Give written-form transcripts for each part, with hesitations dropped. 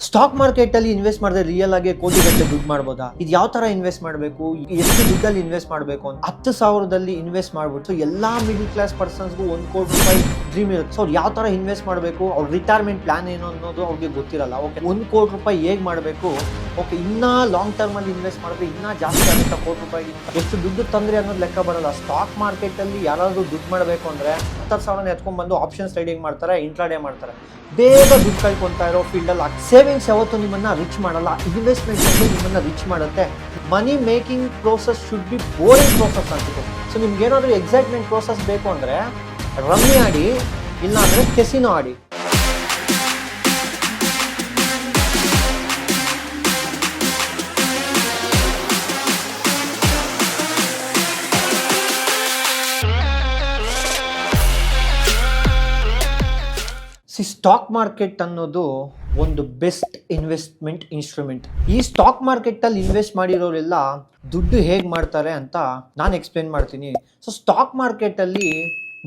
Stock market ಅಲ್ಲಿ invest ಮಾಡಿದ್ರೆ real ಆಗಿ ಕೋಟಿಗಟ್ಟಲೆ ದುಡ್ಡು ಮಾಡ್ಬೋದಾ? ಇದು ಯಾವ ತರ ಇನ್ವೆಸ್ಟ್ ಮಾಡಬೇಕು, ಎಷ್ಟು ದುಡ್ಡಲ್ಲಿ ಇನ್ವೆಸ್ಟ್ ಮಾಡಬೇಕು ಅಂತ 10,000ದಲ್ಲಿ ಇನ್ವೆಸ್ಟ್ ಮಾಡ್ಬಿಟ್ಟು ಎಲ್ಲಾ ಮಿಡಲ್ ಕ್ಲಾಸ್ ಪರ್ಸನ್ಸ್ಗೂ 1 ಕೋಟಿ ರೂಪಾಯಿ ಡ್ರೀಮ್ ಇರುತ್ತೆ. ಸೊ ಅವ್ರು ಯಾವ ತರ ಇನ್ವೆಸ್ಟ್ ಮಾಡಬೇಕು, ಅವ್ರ ರಿಟೈರ್ಮೆಂಟ್ ಪ್ಲಾನ್ ಏನು ಅನ್ನೋದು ಅವ್ರಿಗೆ ಗೊತ್ತಿರಲ್ಲ. ಓಕೆ, 1 ಕೋಟಿ ರೂಪಾಯಿ ಹೇಗೆ ಮಾಡಬೇಕು, ಓಕೆ ಇನ್ನ ಲಾಂಗ್ ಟರ್ಮ್ ಅಲ್ಲಿ ಇನ್ವೆಸ್ಟ್ ಮಾಡಿದ್ರೆ ಇನ್ನ ಜಾಸ್ತಿ ಆಗುತ್ತೆ. ಕೋಟಿ ರೂಪಾಯಿ ಎಷ್ಟು ದುಡ್ಡು ತಂದ್ರೆ ಅನ್ನೋದು ಲೆಕ್ಕ ಬರಲ್ಲ. ಸ್ಟಾಕ್ ಮಾರ್ಕೆಟ್ ಅಲ್ಲಿ ಯಾರಾದ್ರೂ ದುಡ್ಡು ಮಾಡಬೇಕು ಅಂದ್ರೆ 10,000 ಎತ್ಕೊಂಡ್ ಬಂದು ಆಪ್ಷನ್ಸ್ ಟ್ರೇಡಿಂಗ್ ಮಾಡ್ತಾರೆ, ಇಂಟ್ರಾಡೇ ಮಾಡ್ತಾರೆ. ಬೇಗ ದುಡ್ಡು ಕಳ್ಕೊಂತಾ ಇರೋ ಫೀಲ್ಡ್ ಅಲ್ಲಿ ಸೇವಿಂಗ್ಸ್ ಯಾವತ್ತೂ ನಿಮ್ಮನ್ನ ರಿಚ್ ಮಾಡಲ್ಲ, ಇನ್ವೆಸ್ಟ್ಮೆಂಟ್ ಅಂದ್ರೆ ನಿಮ್ಮನ್ನ ರಿಚ್ ಮಾಡುತ್ತೆ. Money making process should be boring process ಅಂತಿದೆ. ಸೊ ನಿಮ್ಗೆ ಏನಾದ್ರು ಎಕ್ಸೈಟ್ಮೆಂಟ್ ಪ್ರೋಸೆಸ್ ಬೇಕು ಅಂದ್ರೆ ರಮ್ಮಿ ಆಡಿ, ಇಲ್ಲ ಅಂದ್ರೆ ಕೆಸಿನೋ ಆಡಿ. ಸ್ಟಾಕ್ ಮಾರ್ಕೆಟ್ ಅನ್ನೋದು ಒಂದು ಬೆಸ್ಟ್ ಇನ್ವೆಸ್ಟ್ಮೆಂಟ್ ಇನ್ಸ್ಟ್ರೂಮೆಂಟ್. ಈ ಸ್ಟಾಕ್ ಮಾರ್ಕೆಟ್ ಅಲ್ಲಿ ಇನ್ವೆಸ್ಟ್ ಮಾಡಿರೋರೆಲ್ಲ ದುಡ್ಡು ಹೇಗೆ ಮಾಡ್ತಾರೆ ಅಂತ ನಾನು ಎಕ್ಸ್ಪ್ಲೇನ್ ಮಾಡ್ತೀನಿ. ಸೊ ಸ್ಟಾಕ್ ಮಾರ್ಕೆಟ್ ಅಲ್ಲಿ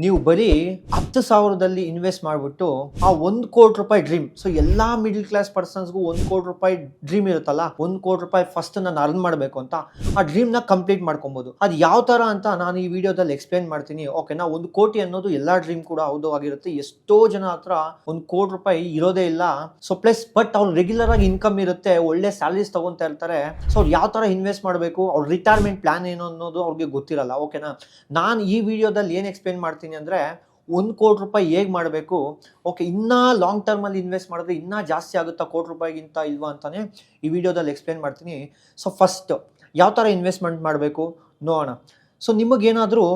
ನೀವು ಬರೀ 10,000ದಲ್ಲಿ ಇನ್ವೆಸ್ಟ್ ಮಾಡಿಬಿಟ್ಟು ಆ 1 ಕೋಟಿ ರೂಪಾಯಿ ಡ್ರೀಮ್, ಸೊ ಎಲ್ಲಾ ಮಿಡಲ್ ಕ್ಲಾಸ್ ಪರ್ಸನ್ಸ್ಗೂ 1 ಕೋಟಿ ರೂಪಾಯಿ ಡ್ರೀಮ್ ಇರುತ್ತಲ್ಲ, 1 ಕೋಟಿ ರೂಪಾಯಿ ಫಸ್ಟ್ ನಾನು ಅರ್ನ್ ಮಾಡಬೇಕು ಅಂತ, ಆ ಡ್ರೀಮ್ನ ಕಂಪ್ಲೀಟ್ ಮಾಡ್ಕೊಬೋದು. ಅದು ಯಾವ ಥರ ಅಂತ ನಾನು ಈ ವಿಡಿಯೋದಲ್ಲಿ ಎಕ್ಸ್ಪ್ಲೇನ್ ಮಾಡ್ತೀನಿ. ಓಕೆನಾ, 1 ಕೋಟಿ ಅನ್ನೋದು ಎಲ್ಲ ಡ್ರೀಮ್ ಕೂಡ ಹೌದು ಆಗಿರುತ್ತೆ. ಎಷ್ಟೋ ಜನ ಹತ್ರ 1 ಕೋಟಿ ರೂಪಾಯಿ ಇರೋದೇ ಇಲ್ಲ. ಸೊ ಪ್ಲಸ್ ಬಟ್ ಅವ್ರು ರೆಗ್ಯುಲರ್ ಆಗಿ ಇನ್ಕಮ್ ಇರುತ್ತೆ, ಒಳ್ಳೆ ಸ್ಯಾಲರೀಸ್ ತಗೊಂತಾ ಇರ್ತಾರೆ. ಸೊ ಅವ್ರು ಯಾವ ಥರ ಇನ್ವೆಸ್ಟ್ ಮಾಡಬೇಕು, ಅವ್ರ ರಿಟೈರ್ಮೆಂಟ್ ಪ್ಲಾನ್ ಏನು ಅನ್ನೋದು ಅವ್ರಿಗೆ ಗೊತ್ತಿರಲ್ಲ. ಓಕೆನಾ, ನಾನು ಈ ವಿಡಿಯೋದಲ್ಲಿ ಏನು ಎಕ್ಸ್ಪ್ಲೇನ್ ಮಾಡ್ತೀನಿ ಅಂದ್ರೆ 1 ಕೋಟಿ ರೂಪಾಯಿ ಹೇಗೆ ಮಾಡಬೇಕು, ಓಕೆ ಇನ್ನ ಲಾಂಗ್ ಟರ್ಮ್ ಅಲ್ಲಿ ಇನ್ವೆಸ್ಟ್ ಮಾಡಿದ್ರೆ ಇನ್ನ ಜಾಸ್ತಿ ಆಗುತ್ತಾ ಕೋಟಿ ರೂಪಾಯಿಗಿಂತ ಇಲ್ವಾ ಅಂತಾನೆ ಈ ವಿಡಿಯೋದಲ್ಲಿ ಎಕ್ಸ್ಪ್ಲೇನ್ ಮಾಡ್ತೀನಿ. ಸೊ ಫಸ್ಟ್ ಯಾವ ಥರ ಇನ್ವೆಸ್ಟ್ಮೆಂಟ್ ಮಾಡಬೇಕು ನೋಡೋಣ. ಸೊ ನಿಮಗೇನಾದರೂ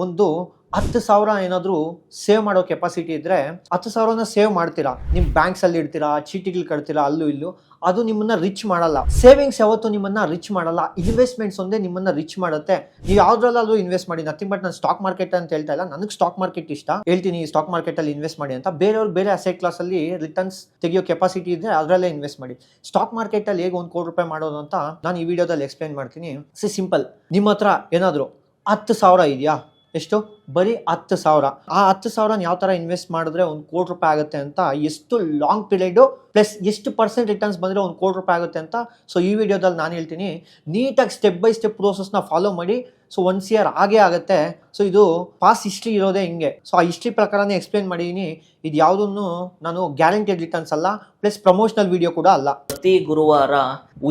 ಒಂದು 10,000 ಏನಾದರೂ ಸೇವ್ ಮಾಡೋ ಕೆಪಾಸಿಟಿ ಇದ್ರೆ 10,000ನ ಸೇವ್ ಮಾಡ್ತೀರಾ, ನಿಮ್ಮ ಬ್ಯಾಂಕ್ಸ್ ಅಲ್ಲಿ ಇಡ್ತೀರಾ, ಚೀಟಿಗಳು ಕಟ್ತೀರಾ ಅಲ್ಲೂ ಇಲ್ಲೂ, ಅದು ನಿಮ್ಮನ್ನ ರಿಚ್ ಮಾಡಲ್ಲ. ಸೇವಿಂಗ್ಸ್ ಯಾವತ್ತೂ ನಿಮ್ಮನ್ನ ರಿಚ್ ಮಾಡಲ್ಲ, ಇನ್ವೆಸ್ಟ್ಮೆಂಟ್ಸ್ ಒಂದೇ ನಿಮ್ಮನ್ನ ರಿಚ್ ಮಾಡುತ್ತೆ. ನೀವು ಯಾವ್ದ್ರಲ್ಲಾದ್ರೂ ಇನ್ವೆಸ್ಟ್ ಮಾಡಿ, ನಥಿಂಗ್ ಬಟ್ ನಾನು ಸ್ಟಾಕ್ ಮಾರ್ಕೆಟ್ ಅಂತ ಹೇಳ್ತಾ ಇಲ್ಲ, ನನಗೆ ಸ್ಟಾಕ್ ಮಾರ್ಕೆಟ್ ಇಷ್ಟ, ಹೇಳ್ತೀನಿ ಸ್ಟಾಕ್ ಮಾರ್ಕೆಟ್ ಅಲ್ಲಿ ಇನ್ವೆಸ್ಟ್ ಮಾಡಿ ಅಂತ. ಬೇರೆಯವ್ರಿಗೆ ಬೇರೆ ಅಸೆಟ್ ಕ್ಲಾಸ್ ಅಲ್ಲಿ ರಿಟರ್ನ್ಸ್ ತೆಗಿಯೋ ಕೆಪಾಸಿಟಿ ಇದ್ರೆ ಅದರಲ್ಲೇ ಇನ್ವೆಸ್ಟ್ ಮಾಡಿ. ಸ್ಟಾಕ್ ಮಾರ್ಕೆಟ್ ಅಲ್ಲಿ ಹೇಗೆ 1 ಕೋಟಿ ರೂಪಾಯಿ ಮಾಡೋದು ಅಂತ ನಾನು ಈ ವಿಡಿಯೋದಲ್ಲಿ ಎಕ್ಸ್ಪ್ಲೇನ್ ಮಾಡ್ತೀನಿ. ಸಿಂಪಲ್, ನಿಮ್ಮ ಹತ್ರ ಏನಾದ್ರು 10,000 ಇದೆಯಾ, ಎಷ್ಟು ಬರೀ 10,000, ಆ 10,000 ಯಾವ ತರ ಇನ್ವೆಸ್ಟ್ ಮಾಡಿದ್ರೆ 1 ಕೋಟಿ ರೂಪಾಯಿ ಆಗುತ್ತೆ ಅಂತ, ಎಷ್ಟು ಲಾಂಗ್ ಪೀರಿಯಡ್ ಪ್ಲಸ್ ಎಷ್ಟು % ರಿಟರ್ನ್ಸ್ ಬಂದ್ರೆ 1 ಕೋಟಿ ರೂಪಾಯಿ ಆಗುತ್ತೆ ಅಂತ ಸೊ ಈ ವಿಡಿಯೋದಲ್ಲಿ ನಾನು ಹೇಳ್ತೀನಿ. ನೀಟಾಗಿ ಸ್ಟೆಪ್ ಬೈ ಸ್ಟೆಪ್ ಪ್ರೋಸೆಸ್ನ ಫಾಲೋ ಮಾಡಿ. ಸೊ 1 CR ಆಗೇ ಆಗುತ್ತೆ. ಸೊ ಇದು ಪಾಸ್ಟ್ ಹಿಸ್ಟ್ರಿ ಇರೋದೇ ಹಿಂಗೆ. ಸೊ ಆ ಹಿಸ್ಟ್ರಿ ಪ್ರಕಾರನೇ ಎಕ್ಸ್ಪ್ಲೇನ್ ಮಾಡಿದ್ದೀನಿ. ಇದು ಯಾವುದನ್ನು ನಾನು ಗ್ಯಾರಂಟೆಡ್ ರಿಟರ್ನ್ಸ್ ಅಲ್ಲ, ಪ್ಲಸ್ ಪ್ರಮೋಷನಲ್ ವಿಡಿಯೋ ಕೂಡ ಅಲ್ಲ. ಪ್ರತಿ ಗುರುವಾರ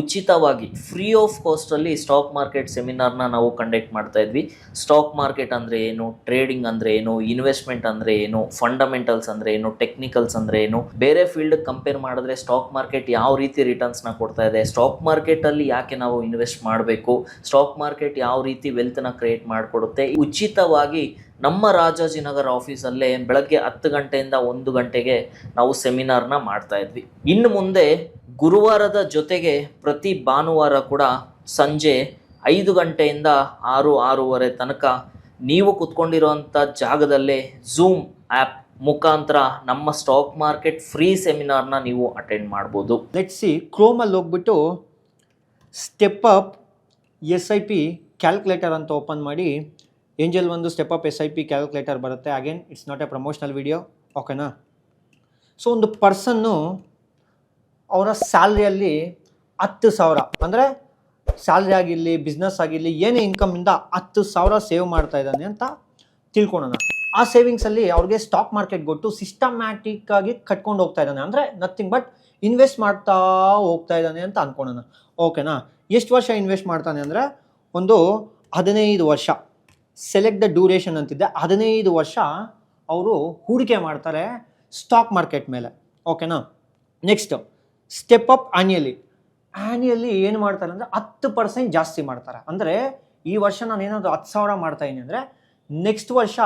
ಉಚಿತವಾಗಿ ಫ್ರೀ ಆಫ್ ಕಾಸ್ಟ್ ಅಲ್ಲಿ ಸ್ಟಾಕ್ ಮಾರ್ಕೆಟ್ ಸೆಮಿನಾರ್ನ ನಾವು ಕಂಡಕ್ಟ್ ಮಾಡ್ತಾ ಇದ್ವಿ. ಸ್ಟಾಕ್ ಮಾರ್ಕೆಟ್ ಅಂದ್ರೆ ಏನು, ಟ್ರೇಡಿಂಗ್ ಅಂದ್ರೆ ಏನು, ಇನ್ವೆಸ್ಟ್ಮೆಂಟ್ ಅಂದ್ರೆ ಏನು, ಫಂಡಮೆಂಟಲ್ಸ್ ಅಂದ್ರೆ ಏನು, ಟೆಕ್ನಿಕಲ್ಸ್ ಅಂದ್ರೆ ಏನು, ಬೇರೆ ಫೀಲ್ಡ್ ಕಂಪೇರ್ ಮಾಡಿದ್ರೆ ಸ್ಟಾಕ್ ಮಾರ್ಕೆಟ್ ಯಾವ ರೀತಿ ರಿಟರ್ನ್ಸ್ ನ ಕೊಡ್ತಾ ಇದೆ, ಸ್ಟಾಕ್ ಮಾರ್ಕೆಟ್ ಅಲ್ಲಿ ಯಾಕೆ ನಾವು ಇನ್ವೆಸ್ಟ್ ಮಾಡಬೇಕು, ಸ್ಟಾಕ್ ಮಾರ್ಕೆಟ್ ಯಾವ ರೀತಿ ವೆಲ್ತ್ ನ ಕ್ರಿಯೇಟ್ ಮಾಡಿಕೊಡುತ್ತೆ, ಉಚಿತವಾಗಿ ನಮ್ಮ ರಾಜಾಜಿನಗರ ಆಫೀಸಲ್ಲೇ ಬೆಳಗ್ಗೆ 10 ಗಂಟೆಯಿಂದ 1 ಗಂಟೆಗೆ ನಾವು ಸೆಮಿನಾರ್ನ ಮಾಡ್ತಾ ಇದ್ವಿ. ಇನ್ನು ಮುಂದೆ ಗುರುವಾರದ ಜೊತೆಗೆ ಪ್ರತಿ ಭಾನುವಾರ ಕೂಡ ಸಂಜೆ 5 ಗಂಟೆಯಿಂದ 6-6:30 ತನಕ ನೀವು ಕುತ್ಕೊಂಡಿರುವಂಥ ಜಾಗದಲ್ಲೇ ಝೂಮ್ ಆ್ಯಪ್ ಮುಖಾಂತರ ನಮ್ಮ ಸ್ಟಾಕ್ ಮಾರ್ಕೆಟ್ ಫ್ರೀ ಸೆಮಿನಾರ್ನ ನೀವು ಅಟೆಂಡ್ ಮಾಡ್ಬೋದು. ಲೆಟ್ಸ್ ಸಿ, ಕ್ರೋಮಲ್ಲಿ ಹೋಗ್ಬಿಟ್ಟು ಸ್ಟೆಪ್ ಅಪ್ SIP ಕ್ಯಾಲ್ಕುಲೇಟರ್ ಅಂತ ಓಪನ್ ಮಾಡಿ. ಏಂಜಲ್ ಒಂದು ಸ್ಟೆಪ್ ಅಪ್ SIP ಕ್ಯಾಲ್ಕುಲೇಟರ್ ಬರುತ್ತೆ. Again it's not A promotional video, ಓಕೆನಾ. ಸೊ ಒಂದು ಪರ್ಸನ್ನು ಅವರ ಸ್ಯಾಲ್ರಿಯಲ್ಲಿ 10,000 ಅಂದರೆ ಸ್ಯಾಲ್ರಿ ಆಗಿರಲಿ, ಬಿಸ್ನೆಸ್ ಆಗಿರಲಿ, ಏನೇ ಇನ್ಕಮಿಂದ 10,000 ಸೇವ್ ಮಾಡ್ತಾ ಇದ್ದಾನೆ ಅಂತ ತಿಳ್ಕೊಳ್ಳೋಣ. ಆ ಸೇವಿಂಗ್ಸಲ್ಲಿ ಅವ್ರಿಗೆ ಸ್ಟಾಕ್ ಮಾರ್ಕೆಟ್ ಕೊಟ್ಟು ಸಿಸ್ಟಮ್ಯಾಟಿಕ್ ಆಗಿ ಕಟ್ಕೊಂಡು ಹೋಗ್ತಾ ಇದ್ದಾನೆ, ಅಂದರೆ ನಥಿಂಗ್ ಬಟ್ ಇನ್ವೆಸ್ಟ್ ಮಾಡ್ತಾ ಹೋಗ್ತಾ ಇದ್ದಾನೆ ಅಂತ ಅನ್ಕೊಳ್ಳೋಣ. ಓಕೆನಾ, ಎಷ್ಟು ವರ್ಷ ಇನ್ವೆಸ್ಟ್ ಮಾಡ್ತಾನೆ ಅಂದರೆ ಒಂದು 15 ವರ್ಷ. ಸೆಲೆಕ್ಟ್ ದ ಡ್ಯೂರೇಷನ್ ಅಂತಿದ್ದೆ, 15 ವರ್ಷ ಅವರು ಹೂಡಿಕೆ ಮಾಡ್ತಾರೆ ಸ್ಟಾಕ್ ಮಾರ್ಕೆಟ್ ಮೇಲೆ. ಓಕೆನಾ, ನೆಕ್ಸ್ಟ್ ಸ್ಟೆಪ್ ಅಪ್ ಆ್ಯನ್ಯಲಿ ಏನು ಮಾಡ್ತಾರೆ ಅಂದರೆ 10% ಜಾಸ್ತಿ ಮಾಡ್ತಾರೆ. ಅಂದರೆ ಈ ವರ್ಷ ನಾನು ಏನಾದರೂ 10,000 ಮಾಡ್ತಾ ಇದ್ದೀನಿ ಅಂದರೆ ನೆಕ್ಸ್ಟ್ ವರ್ಷ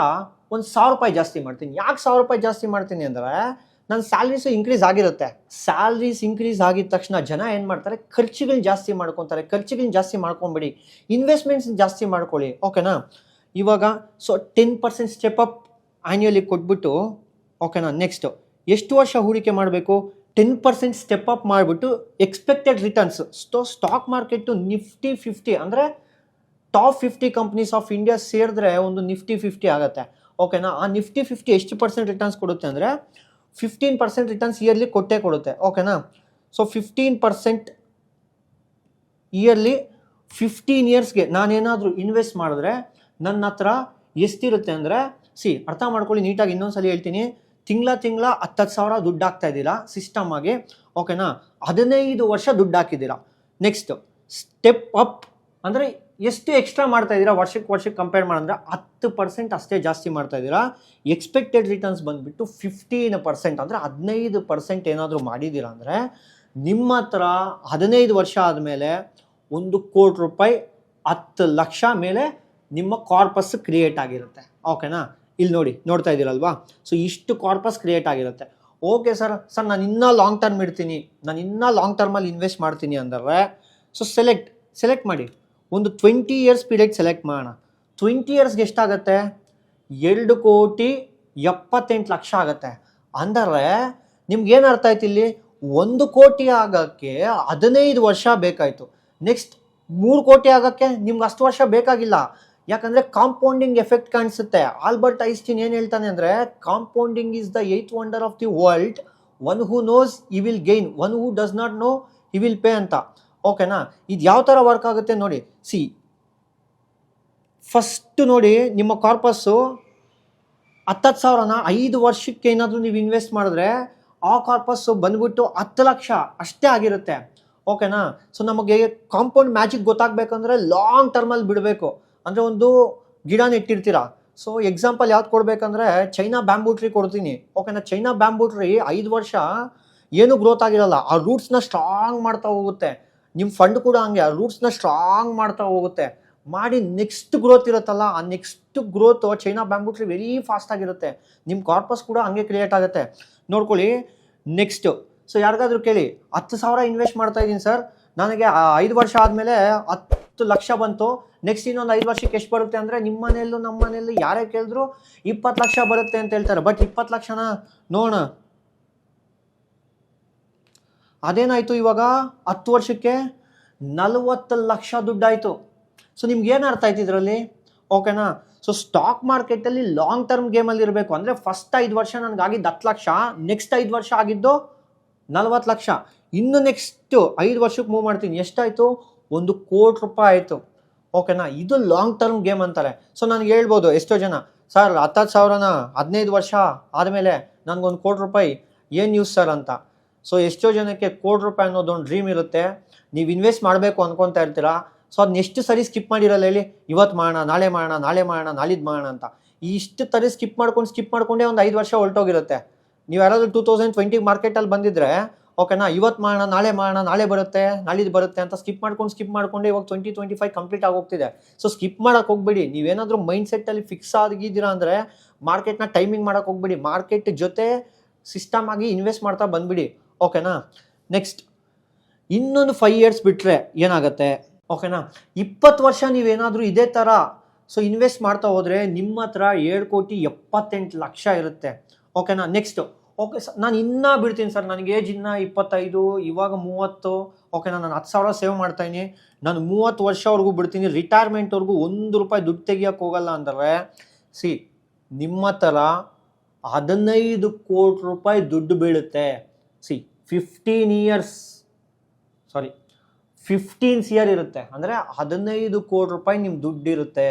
ಒಂದು 1,000 ರೂಪಾಯಿ ಜಾಸ್ತಿ ಮಾಡ್ತೀನಿ. ಯಾಕೆ 1,000 ರೂಪಾಯಿ ಜಾಸ್ತಿ ಮಾಡ್ತೀನಿ ಅಂದರೆ ನನ್ನ ಸ್ಯಾಲ್ರೀಸು ಇನ್ಕ್ರೀಸ್ ಆಗಿರುತ್ತೆ. ಸ್ಯಾಲ್ರೀಸ್ ಇನ್ಕ್ರೀಸ್ ಆಗಿದ ತಕ್ಷಣ ಜನ ಏನು ಮಾಡ್ತಾರೆ, ಖರ್ಚುಗಳನ್ನ ಜಾಸ್ತಿ ಮಾಡ್ಕೊತಾರೆ. ಖರ್ಚುಗಳನ್ನ ಜಾಸ್ತಿ ಮಾಡ್ಕೊಂಬಿಡಿ, ಇನ್ವೆಸ್ಟ್ಮೆಂಟ್ಸ್ ಜಾಸ್ತಿ ಮಾಡ್ಕೊಳ್ಳಿ. ಓಕೆನಾ, ಇವಾಗ ಸೊ 10% ಸ್ಟೆಪ್ ಅಪ್ ಆ್ಯನ್ಯಲಿ ಕೊಟ್ಬಿಟ್ಟು, ಓಕೆನಾ. ನೆಕ್ಸ್ಟ್ ಎಷ್ಟು ವರ್ಷ ಹೂಡಿಕೆ ಮಾಡಬೇಕು, 10% ಸ್ಟೆಪ್ ಅಪ್ ಮಾಡಿಬಿಟ್ಟು expected returns. Stock market Nifty 50 ಅಂದರೆ ಟಾಪ್ 50 ಕಂಪ್ನೀಸ್ ಆಫ್ ಇಂಡಿಯಾ ಸೇರಿದ್ರೆ ಒಂದು ನಿಫ್ಟಿ 50 ಆಗುತ್ತೆ. ಓಕೆನಾ, ಆ ನಿಫ್ಟಿ 50 ಎಷ್ಟು % ರಿಟರ್ನ್ಸ್ ಕೊಡುತ್ತೆ ಅಂದರೆ 15% ರಿಟರ್ನ್ಸ್ ಇಯರ್ಲಿ ಕೊಟ್ಟೇ ಕೊಡುತ್ತೆ. ಓಕೆನಾ, ಸೊ 15% ಇಯರ್ಲಿ 15 ಇಯರ್ಸ್ಗೆ ನಾನೇನಾದರೂ ಇನ್ವೆಸ್ಟ್ ಮಾಡಿದ್ರೆ ನನ್ನ ಹತ್ರ ಎಷ್ಟಿರುತ್ತೆ ಅಂದರೆ, ಅರ್ಥ ಮಾಡ್ಕೊಳ್ಳಿ ನೀಟಾಗಿ, ಇನ್ನೊಂದ್ಸಲಿ ಹೇಳ್ತೀನಿ. ತಿಂಗಳ 10,000 ದುಡ್ಡು ಹಾಕ್ತಾ ಇದ್ದೀರಾ ಸಿಸ್ಟಮ್ ಆಗಿ, ಓಕೆನಾ? 15 ವರ್ಷ ದುಡ್ಡು ಹಾಕಿದ್ದೀರಾ. ನೆಕ್ಸ್ಟ್ ಸ್ಟೆಪ್ ಅಪ್ ಅಂದರೆ ಎಷ್ಟು ಎಕ್ಸ್ಟ್ರಾ ಮಾಡ್ತಾ ಇದ್ದೀರಾ ವರ್ಷಕ್ಕೆ ಕಂಪೇರ್ ಮಾಡಿದ್ರೆ 10% ಅಷ್ಟೇ ಜಾಸ್ತಿ ಮಾಡ್ತಾ ಇದ್ದೀರಾ. ಎಕ್ಸ್ಪೆಕ್ಟೆಡ್ ರಿಟರ್ನ್ಸ್ ಬಂದುಬಿಟ್ಟು 15%, ಅಂದರೆ 15% ಏನಾದರೂ ಮಾಡಿದ್ದೀರಾ ಅಂದರೆ ನಿಮ್ಮ ಹತ್ರ 15 ವರ್ಷ ಆದಮೇಲೆ 1 ಕೋಟಿ ರೂಪಾಯಿ 10 ಲಕ್ಷ ಮೇಲೆ ನಿಮ್ಮ ಕಾರ್ಪಸ್ ಕ್ರಿಯೇಟ್ ಆಗಿರುತ್ತೆ, ಓಕೆನಾ? ಇಲ್ಲಿ ನೋಡ್ತಾ ಇದ್ದೀರಲ್ವಾ? ಸೊ ಇಷ್ಟು ಕಾರ್ಪಸ್ ಕ್ರಿಯೇಟ್ ಆಗಿರುತ್ತೆ. ಓಕೆ ಸರ್ ನಾನು ಇನ್ನೂ ಲಾಂಗ್ ಟರ್ಮ್ ಇಡ್ತೀನಿ, ನಾನು ಇನ್ನೂ ಲಾಂಗ್ ಟರ್ಮಲ್ಲಿ ಇನ್ವೆಸ್ಟ್ ಮಾಡ್ತೀನಿ ಅಂದರೆ, ಸೊ ಸೆಲೆಕ್ಟ್ ಮಾಡಿ. ಒಂದು 20 ಇಯರ್ಸ್ ಪೀರಿಯಡ್ ಸೆಲೆಕ್ಟ್ ಮಾಡೋಣ. 20 ಇಯರ್ಸ್ಗೆ ಎಷ್ಟಾಗುತ್ತೆ? 2,78,00,000 ಆಗುತ್ತೆ. ಅಂದರೆ ನಿಮ್ಗೇನು ಅರ್ಥ ಆಯ್ತು ಇಲ್ಲಿ? 1 ಕೋಟಿ ಆಗೋಕ್ಕೆ 15 ವರ್ಷ ಬೇಕಾಯಿತು. ನೆಕ್ಸ್ಟ್ 3 ಕೋಟಿ ಆಗೋಕ್ಕೆ ನಿಮ್ಗೆ ಅಷ್ಟು ವರ್ಷ ಬೇಕಾಗಿಲ್ಲ. ಯಾಕಂದರೆ ಕಾಂಪೌಂಡಿಂಗ್ ಎಫೆಕ್ಟ್ ಕಾಣಿಸುತ್ತೆ. ಆಲ್ಬರ್ಟ್ ಐನ್ಸ್ಟೀನ್ ಏನು ಹೇಳ್ತಾನೆ ಅಂದರೆ, compounding is the 8th wonder of the world. One who knows he will gain, one who does not know he will pay ಅಂತ, ಓಕೆನಾ? ಇದು ಯಾವ ಥರ ವರ್ಕ್ ಆಗುತ್ತೆ ನೋಡಿ. ಫಸ್ಟ್ ನೋಡಿ, ನಿಮ್ಮ ಕಾರ್ಪಸ್ಸು 10,000ನ 5 ವರ್ಷಕ್ಕೆ ಏನಾದರೂ ನೀವು ಇನ್ವೆಸ್ಟ್ ಮಾಡಿದ್ರೆ ಆ ಕಾರ್ಪಸ್ಸು ಬಂದ್ಬಿಟ್ಟು 10 ಲಕ್ಷ ಅಷ್ಟೇ ಆಗಿರುತ್ತೆ, ಓಕೆನಾ? ಸೊ ನಮಗೆ ಕಾಂಪೌಂಡ್ ಮ್ಯಾಜಿಕ್ ಗೊತ್ತಾಗಬೇಕಂದ್ರೆ ಲಾಂಗ್ ಟರ್ಮಲ್ಲಿ ಬಿಡಬೇಕು. ಅಂದರೆ ಒಂದು ಗಿಡ ನೆಟ್ಟಿರ್ತೀರ. ಸೊ ಎಕ್ಸಾಂಪಲ್ ಯಾವ್ದು ಕೊಡಬೇಕಂದ್ರೆ ಚೈನಾ ಬ್ಯಾಂಬೂ ಟ್ರೀ ಕೊಡ್ತೀನಿ, ಓಕೆನಾ? ಚೈನಾ ಬ್ಯಾಂಬೂ ಟ್ರೀ 5 ವರ್ಷ ಏನೂ ಗ್ರೋತ್ ಆಗಿರಲ್ಲ. ಆ ರೂಟ್ಸ್ನ ಸ್ಟ್ರಾಂಗ್ ಮಾಡ್ತಾ ಹೋಗುತ್ತೆ. ನಿಮ್ಮ ಫಂಡ್ ಕೂಡ ಹಂಗೆ ಆ ರೂಟ್ಸ್ನ ಸ್ಟ್ರಾಂಗ್ ಮಾಡ್ತಾ ಹೋಗುತ್ತೆ. ಮಾಡಿ ನೆಕ್ಸ್ಟ್ ಗ್ರೋತ್ ಇರುತ್ತಲ್ಲ, ಆ next growth China bamboo tree very fast ಆಗಿರುತ್ತೆ. ನಿಮ್ಮ ಕಾರ್ಪಸ್ ಕೂಡ ಹಂಗೆ ಕ್ರಿಯೇಟ್ ಆಗುತ್ತೆ. ನೋಡ್ಕೊಳ್ಳಿ. ನೆಕ್ಸ್ಟು, ಸೊ ಯಾರಿಗಾದ್ರೂ ಕೇಳಿ, 10,000 ಇನ್ವೆಸ್ಟ್ ಮಾಡ್ತಾ ಇದ್ದೀನಿ ಸರ್, ನನಗೆ 5 ವರ್ಷ ಆದಮೇಲೆ 10 ಲಕ್ಷ ಬಂತು, ನೆಕ್ಸ್ಟ್ ಇನ್ನೊಂದು 5 ವರ್ಷಕ್ಕೆ ಎಷ್ಟು ಬರುತ್ತೆ ಅಂದರೆ, ನಿಮ್ಮ ಮನೆಯಲ್ಲೂ ನಮ್ಮ ಮನೆಯಲ್ಲೂ ಯಾರೇ ಕೇಳಿದ್ರು 20 ಲಕ್ಷ ಬರುತ್ತೆ ಅಂತ ಹೇಳ್ತಾರೆ. ಬಟ್ 20 ಲಕ್ಷನ ನೋಡೋಣ ಅದೇನಾಯಿತು, ಇವಾಗ 10 ವರ್ಷಕ್ಕೆ 40 ಲಕ್ಷ ದುಡ್ಡಾಯಿತು. ಸೊ ನಿಮ್ಗೇನು ಅರ್ಥ ಆಯ್ತು ಇದರಲ್ಲಿ, ಓಕೆನಾ? ಸೊ ಸ್ಟಾಕ್ ಮಾರ್ಕೆಟಲ್ಲಿ ಲಾಂಗ್ ಟರ್ಮ್ ಗೇಮಲ್ಲಿ ಇರಬೇಕು. ಅಂದರೆ ಫಸ್ಟ್ 5 ವರ್ಷ ನನಗಾಗಿದ್ದು 10 ಲಕ್ಷ, ನೆಕ್ಸ್ಟ್ 5 ವರ್ಷ ಆಗಿದ್ದು 40 ಲಕ್ಷ. ಇನ್ನು ನೆಕ್ಸ್ಟ್ 5 ವರ್ಷಕ್ಕೆ ಮೂವ್ ಮಾಡ್ತೀನಿ, ಎಷ್ಟಾಯಿತು? 1 ಕೋಟಿ ರೂಪಾಯಿ ಆಯಿತು, ಓಕೆನಾ? ಇದು ಲಾಂಗ್ ಟರ್ಮ್ ಗೇಮ್ ಅಂತಾರೆ. ಸೊ ನನಗೆ ಹೇಳ್ಬೋದು ಎಷ್ಟೋ ಜನ, ಸರ್ 10,000ನ 15 ವರ್ಷ ಆದಮೇಲೆ ನನಗೊಂದು 1 ಕೋಟಿ ರೂಪಾಯಿ ಏನು ಯೂಸ್ ಸರ್ ಅಂತ. ಸೊ ಎಷ್ಟೋ ಜನಕ್ಕೆ 1 ಕೋಟಿ ರೂಪಾಯಿ ಅನ್ನೋದು ಒಂದು ಡ್ರೀಮ್ ಇರುತ್ತೆ. ನೀವು ಇನ್ವೆಸ್ಟ್ ಮಾಡಬೇಕು ಅಂದ್ಕೊತಾ ಇರ್ತೀರಾ. ಸೊ ಅದನ್ನ ಎಷ್ಟು ಸರಿ ಸ್ಕಿಪ್ ಮಾಡಿರಲ್ಲ ಹೇಳಿ, ಇವತ್ತು ಮಾಡೋಣ, ನಾಳೆ ಮಾಡೋಣ, ನಾಳೆ ಮಾಡೋಣ, ನಾಳಿದ್ದು ಮಾಡೋಣ ಅಂತ. ಇಷ್ಟು ಸರಿ ಸ್ಕಿಪ್ ಮಾಡ್ಕೊಂಡೇ ಒಂದು 5 ವರ್ಷ ಹೊರಟೋಗಿರುತ್ತೆ. ನೀವು ಯಾರಾದರೂ 2020 ಮಾರ್ಕೆಟಲ್ಲಿ ಬಂದಿದ್ರೆ, ಓಕೆನಾ, ಇವತ್ತು ಮಾಡೋಣ, ನಾಳೆ ಮಾಡೋಣ, ನಾಳೆ ಬರುತ್ತೆ, ನಾಳಿದ್ದು ಬರುತ್ತೆ ಅಂತ ಸ್ಕಿಪ್ ಮಾಡ್ಕೊಂಡೆ ಇವಾಗ 2025 ಕಂಪ್ಲೀಟ್ ಆಗೋಗ್ತಿದೆ. ಸೊ ಸ್ಕಿಪ್ ಮಾಡೋಕೆ ಹೋಗ್ಬೇಡಿ. ನೀವೇನಾದರೂ ಮೈಂಡ್ ಸೆಟ್ಟಲ್ಲಿ ಫಿಕ್ಸ್ ಆಗಿದ್ದೀರಾ ಅಂದರೆ ಮಾರ್ಕೆಟ್ನ ಟೈಮಿಂಗ್ ಮಾಡೋಕೆ ಹೋಗ್ಬೇಡಿ. ಮಾರ್ಕೆಟ್ ಜೊತೆ ಸಿಸ್ಟಮ್ ಆಗಿ ಇನ್ವೆಸ್ಟ್ ಮಾಡ್ತಾ ಬಂದ್ಬಿಡಿ, ಓಕೆನಾ? ನೆಕ್ಸ್ಟ್ ಇನ್ನೊಂದು 5 ಇಯರ್ಸ್ ಬಿಟ್ಟರೆ ಏನಾಗುತ್ತೆ, ಓಕೆನಾ? 20 ವರ್ಷ ನೀವೇನಾದರೂ ಇದೇ ಥರ ಸೊ ಇನ್ವೆಸ್ಟ್ ಮಾಡ್ತಾ ಹೋದರೆ ನಿಮ್ಮ ಹತ್ರ 7,78,00,000 ಇರುತ್ತೆ, ಓಕೆನಾ? ನೆಕ್ಸ್ಟು, ಓಕೆ ಸರ್ ನಾನು ಇನ್ನೂ ಬಿಡ್ತೀನಿ ಸರ್, ನನಗೆ ಏಜ್ ಇನ್ನೂ 25, ಇವಾಗ 30, ಓಕೆನಾ? ನಾನು 10,000 ಸೇವ್ ಮಾಡ್ತಾಯಿನಿ, ನಾನು 30 ವರ್ಷವರೆಗೂ ಬಿಡ್ತೀನಿ, ರಿಟೈರ್ಮೆಂಟ್ವರೆಗೂ 1 ರೂಪಾಯಿ ದುಡ್ಡು ತೆಗಿಯೋಕ್ಕೆ ಹೋಗಲ್ಲ ಅಂದರೆ, ನಿಮ್ಮ ಥರ 15 ಕೋಟಿ ರೂಪಾಯಿ ದುಡ್ಡು ಬೀಳುತ್ತೆ. 15 ಇಯರ್ ಇರುತ್ತೆ, ಅಂದರೆ 15 ಕೋಟಿ ರೂಪಾಯಿ ನಿಮ್ಮ ದುಡ್ಡು ಇರುತ್ತೆ.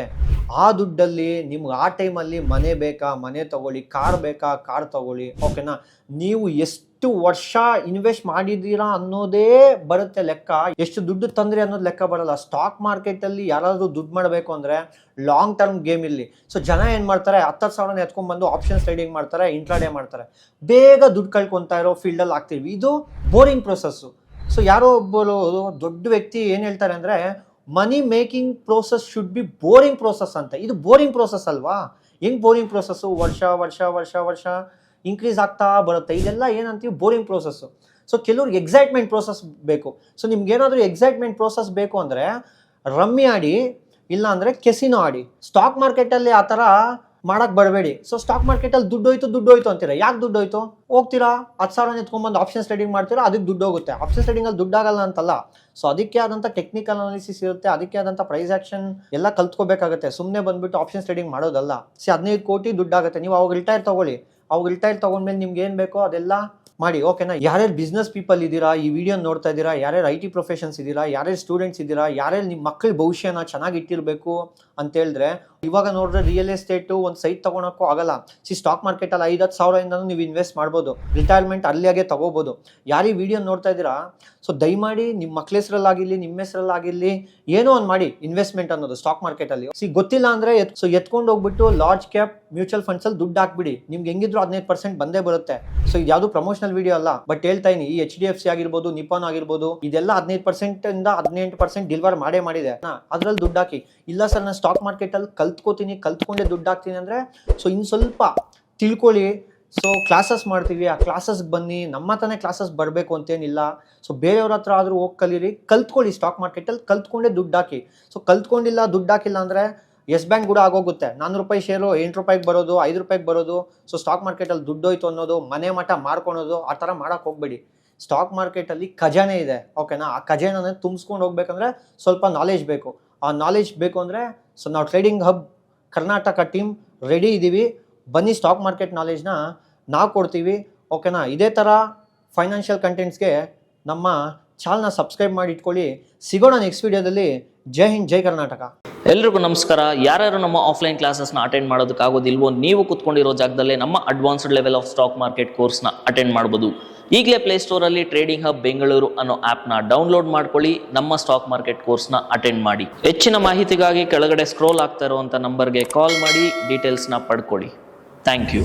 ಆ ದುಡ್ಡಲ್ಲಿ ನಿಮ್ಗೆ ಆ ಟೈಮಲ್ಲಿ ಮನೆ ಬೇಕಾ, ಮನೆ ತಗೊಳ್ಳಿ, ಕಾರ್ ಬೇಕಾ, ಕಾರ್ ತಗೊಳ್ಳಿ, ಓಕೆನಾ? ನೀವು ಎಷ್ಟು ವರ್ಷ ಇನ್ವೆಸ್ಟ್ ಮಾಡಿದ್ದೀರಾ ಅನ್ನೋದೇ ಬರುತ್ತೆ ಲೆಕ್ಕ. ಎಷ್ಟು ದುಡ್ಡು ತಂದ್ರಿ ಅನ್ನೋದು ಲೆಕ್ಕ ಬರಲ್ಲ. ಸ್ಟಾಕ್ ಮಾರ್ಕೆಟಲ್ಲಿ ಯಾರಾದರೂ ದುಡ್ಡು ಮಾಡಬೇಕು ಅಂದರೆ ಲಾಂಗ್ ಟರ್ಮ್ ಗೇಮ್ ಇಲ್ಲಿ. ಸೊ ಜನ ಏನು ಮಾಡ್ತಾರೆ, 10,000 ಎತ್ಕೊಂಡ್ಬಂದು ಆಪ್ಷನ್ಸ್ ಟ್ರೇಡಿಂಗ್ ಮಾಡ್ತಾರೆ, ಇಂಟ್ರಾಡೇ ಮಾಡ್ತಾರೆ. ಬೇಗ ದುಡ್ಡು ಕಳ್ಕೊತಾ ಇರೋ ಫೀಲ್ಡಲ್ಲಿ ಆಗ್ತೀವಿ. ಇದು ಬೋರಿಂಗ್ ಪ್ರೊಸೆಸ್ಸು. ಸೊ ಯಾರೋ ಒಬ್ಬರು ದೊಡ್ಡ ವ್ಯಕ್ತಿ ಏನು ಹೇಳ್ತಾರೆ ಅಂದರೆ, money making process should be boring process ಅಂತ. ಇದು ಬೋರಿಂಗ್ ಪ್ರೋಸೆಸ್ ಅಲ್ವಾ? ಹೆಂಗೆ ಬೋರಿಂಗ್ ಪ್ರೋಸೆಸ್ಸು? ವರ್ಷ ಇನ್ಕ್ರೀಸ್ ಆಗ್ತಾ ಬರುತ್ತೆ. ಇದೆಲ್ಲ ಏನಂತೀವಿ, ಬೋರಿಂಗ್ ಪ್ರೋಸೆಸ್ಸು. ಸೊ ಕೆಲವ್ರಿಗೆ ಎಕ್ಸೈಟ್ಮೆಂಟ್ ಪ್ರೋಸೆಸ್ ಬೇಕು. ಸೊ ನಿಮ್ಗೇನಾದರೂ ಎಕ್ಸೈಟ್ಮೆಂಟ್ ಪ್ರೋಸೆಸ್ ಬೇಕು ಅಂದರೆ ರಮ್ಮಿ ಆಡಿ, ಇಲ್ಲ ಅಂದರೆ ಕೆಸಿನೋ ಆಡಿ. ಸ್ಟಾಕ್ ಮಾರ್ಕೆಟಲ್ಲಿ ಆ ಥರ ಮಾಡಕ್ಕೆ ಬರಬೇಡಿ. ಸೊ ಸ್ಟಾಕ್ ಮಾರ್ಕೆಟಲ್ಲಿ ದುಡ್ಡು ಹೋಯ್ತು ಅಂತೀರಾ. ಯಾಕೆ ದುಡ್ಡು ಹೋಯ್ತು? ಹೋಗ್ತೀರಾ 10,000 ಎತ್ಕೊಂಡ್ಬಂದು ಆಪ್ಷನ್ಸ್ ಟ್ರೇಡಿಂಗ್ ಮಾಡ್ತೀರಾ, ಅದಕ್ಕೆ ದುಡ್ಡು ಹೋಗುತ್ತೆ. ಆಪ್ಷನ್ಸ್ ಟ್ರೇಡಿಂಗಲ್ಲಿ ದುಡ್ಡಾಗಲ್ಲ ಅಂತಲ್ಲ. ಸೊ ಅದಕ್ಕೆ ಆದಂಥ ಟೆಕ್ನಿಕಲ್ ಅನಾಲಿಸಿಸ್ ಇರುತ್ತೆ, ಅದಕ್ಕೆ ಆದಂಥ ಪ್ರೈಸ್ ಆ್ಯಕ್ಷನ್ ಎಲ್ಲ ಕಲ್ತ್ಕೋಬೇಕಾಗುತ್ತೆ. ಸುಮ್ಮನೆ ಬಂದುಬಿಟ್ಟು ಆಪ್ಷನ್ಸ್ ಟ್ರೇಡಿಂಗ್ ಮಾಡೋದಲ್ಲ. 15 ಕೋಟಿ ದುಡ್ಡಾಗುತ್ತೆ. ನೀವು ಅವಾಗ ರಿಟೈರ್ ತೊಗೊಳ್ಳಿ, ಅವಾಗ ರಿಟೈರ್ ತಗೊಂಡ್ಮೇಲೆ ನಿಮ್ಗೆ ಏನು ಬೇಕೋ ಅದೆಲ್ಲ ಮಾಡಿ, ಓಕೆನಾ? ಯಾರ್ಯಾರು ಬಿಸ್ನೆಸ್ ಪೀಪಲ್ ಇದ್ದೀರಾ, ಈ ವಿಡಿಯೋ ನೋಡ್ತಾ ಇದ್ದೀರಾ, ಯಾರ್ಯಾರು IT ಪ್ರೊಫೆಷನ್ಸ್ ಇದ್ದೀರಾ, ಯಾರ್ಯಾರು ಸ್ಟೂಡೆಂಟ್ಸ್ ಇದ್ದೀರಾ, ಯಾರ್ಯಾರು ನಿಮ್ಮ ಮಕ್ಕಳ ಭವಿಷ್ಯನ ಚೆನ್ನಾಗಿ ಇಟ್ಟಿರಬೇಕು ಅಂತ ಹೇಳಿದ್ರೆ, ಇವಾಗ ನೋಡಿದ್ರೆ ರಿಯಲ್ ಎಸ್ಟೇಟು ಒಂದು ಸೈಟ್ ತೊಗೊಳಕ್ಕೂ ಆಗಲ್ಲ. ಸ್ಟಾಕ್ ಮಾರ್ಕೆಟಲ್ಲಿ 5-10 ಸಾವಿರದಿಂದನೂ ನೀವು ಇನ್ವೆಸ್ಟ್ ಮಾಡ್ಬೋದು, ರಿಟೈರ್ಮೆಂಟ್ ಅರ್ಲಿಯಾಗೆ ತಗೋಬೋದು. ಯಾರು ಈ ವಿಡಿಯೋ ನೋಡ್ತಾ ಇದ್ದೀರಾ, ಸೊ ದಯಮಾಡಿ ನಿಮ್ಮ ಮಕ್ಳ ಹೆಸರಲ್ಲಾಗಿರಲಿ, ನಿಮ್ಮ ಹೆಸರಲ್ಲಾಗಿರಲಿ, ಏನೋ ಒಂದು ಮಾಡಿ ಇನ್ವೆಸ್ಟ್ಮೆಂಟ್ ಅನ್ನೋದು ಸ್ಟಾಕ್ ಮಾರ್ಕೆಟಲ್ಲಿ. ಗೊತ್ತಿಲ್ಲ ಅಂದರೆ ಎತ್ಕೊಂಡು ಹೋಗ್ಬಿಟ್ಟು ಲಾರ್ಜ್ ಕ್ಯಾಪ್ ಮ್ಯೂಚುವಲ್ ಫಂಡ್ಸಲ್ಲಿ ದುಡ್ಡು ಹಾಕ್ಬಿಡಿ, ನಿಮ್ಗೆ ಹೆಂಗಿದ್ರು 15% ಬಂದೇ ಬರುತ್ತೆ. ಸೊ ಇದು ಯಾವುದು ಪ್ರಮೋಷನಲ್ ವಿಡಿಯೋ ಅಲ್ಲ, ಬಟ್ ಹೇಳ್ತಾ ಇದೀನಿ, ಈ HDFC ಆಗಿರ್ಬೋದು, ನಿಪಾನ್ ಆಗಿರ್ಬೋದು, ಇದೆಲ್ಲ 15% ಇಂದ 18% ಡಿಲಿವರ್ ಮಾಡಿದೆ. ಅದ್ರಲ್ಲಿ ದುಡ್ಡು ಹಾಕಿ. ಇಲ್ಲ ಸರ್ ನಾನು ಸ್ಟಾಕ್ ಮಾರ್ಕೆಟಲ್ಲಿ ಕಲ್ತ್ಕೊಂಡೇ ದುಡ್ಡು ಹಾಕ್ತೀನಿ ಅಂದರೆ, ಸೊ ಇನ್ನು ಸ್ವಲ್ಪ ತಿಳ್ಕೊಳ್ಳಿ. ಸೊ ಕ್ಲಾಸಸ್ ಮಾಡ್ತೀವಿ, ಆ ಕ್ಲಾಸಸ್ಗೆ ಬನ್ನಿ. ನಮ್ಮ ಹತ್ರನೇ ಕ್ಲಾಸಸ್ ಬರಬೇಕು ಅಂತೇನಿಲ್ಲ. ಸೊ ಬೇರೆಯವ್ರ ಹತ್ರ ಆದರೂ ಹೋಗಿ ಕಲೀರಿ, ಕಲ್ತ್ಕೊಳ್ಳಿ. ಸ್ಟಾಕ್ ಮಾರ್ಕೆಟಲ್ಲಿ ಕಲ್ತ್ಕೊಂಡೇ ದುಡ್ಡು ಹಾಕಿ. ಸೊ ಕಲ್ತ್ಕೊಂಡಿಲ್ಲ, ದುಡ್ಡು ಹಾಕಿಲ್ಲ ಅಂದರೆ ಎಸ್ ಬ್ಯಾಂಕ್ ಕೂಡ ಆಗೋಗುತ್ತೆ. 400 ರೂಪಾಯಿ ಶೇರು 8 ರೂಪಾಯಿಗೆ ಬರೋದು, 5 ರೂಪಾಯಿಗೆ ಬರೋದು. ಸೊ ಸ್ಟಾಕ್ ಮಾರ್ಕೆಟಲ್ಲಿ ದುಡ್ಡು ಹೋಯ್ತು ಅನ್ನೋದು, ಮನೆ ಮಠ ಮಾಡ್ಕೊಳೋದು, ಆ ಥರ ಮಾಡೋಕ್ಕೆ ಹೋಗ್ಬೇಡಿ. ಸ್ಟಾಕ್ ಮಾರ್ಕೆಟಲ್ಲಿ ಖಜಾನೆ ಇದೆ, ಓಕೆನಾ? ಆ ಖಜಾನೆ ತುಂಬಿಸ್ಕೊಂಡು ಹೋಗ್ಬೇಕಂದ್ರೆ ಸ್ವಲ್ಪ ನಾಲೆಜ್ ಬೇಕು. ಆ ನಾಲೆಜ್ ಬೇಕು ಅಂದರೆ ಸೊ ನಾವು trading hub Karnataka team ready ಇದ್ದೀವಿ. ಬನ್ನಿ, ಸ್ಟಾಕ್ ಮಾರ್ಕೆಟ್ ನಾಲೆಜ್ನ ನಾವು ಕೊಡ್ತೀವಿ, ಓಕೆನಾ? ಇದೇ ಥರ ಫೈನಾನ್ಷಿಯಲ್ ಕಂಟೆಂಟ್ಸ್ಗೆ ನಮ್ಮ ಚಾನಲ್ನ ಸಬ್ಸ್ಕ್ರೈಬ್ ಮಾಡಿ ಇಟ್ಕೊಳ್ಳಿ. ಸಿಗೋಣ ನೆಕ್ಸ್ಟ್ ವಿಡಿಯೋದಲ್ಲಿ. ಜೈ ಹಿಂದ್, ಜೈ ಕರ್ನಾಟಕ. ಎಲ್ರಿಗೂ ನಮಸ್ಕಾರ. ಯಾರ್ಯಾರು ನಮ್ಮ ಆಫ್ಲೈನ್ ಕ್ಲಾಸಸ್ನ ಅಟೆಂಡ್ ಮಾಡೋದಕ್ಕಾಗೋದಿಲ್ವೋ, ನೀವು ಕೂತ್ಕೊಂಡಿರೋ ಜಾಗದಲ್ಲೇ ನಮ್ಮ advanced level of stock market ಕೋರ್ಸ್ನ ಅಟೆಂಡ್ ಮಾಡ್ಬೋದು. ಈಗಲೇ ಪ್ಲೇಸ್ಟೋರಲ್ಲಿ ಟ್ರೇಡಿಂಗ್ ಹಬ್ ಬೆಂಗಳೂರು ಅನ್ನೋ ಆ್ಯಪ್ನ ಡೌನ್ಲೋಡ್ ಮಾಡ್ಕೊಳ್ಳಿ, ನಮ್ಮ ಸ್ಟಾಕ್ ಮಾರ್ಕೆಟ್ ಕೋರ್ಸ್ನ ಅಟೆಂಡ್ ಮಾಡಿ. ಹೆಚ್ಚಿನ ಮಾಹಿತಿಗಾಗಿ ಕೆಳಗಡೆ ಸ್ಕ್ರೋಲ್ ಆಗ್ತಾ ಇರುವಂಥ ನಂಬರ್ಗೆ ಕಾಲ್ ಮಾಡಿ ಡೀಟೇಲ್ಸ್ನ ಪಡ್ಕೊಳ್ಳಿ. Thank you.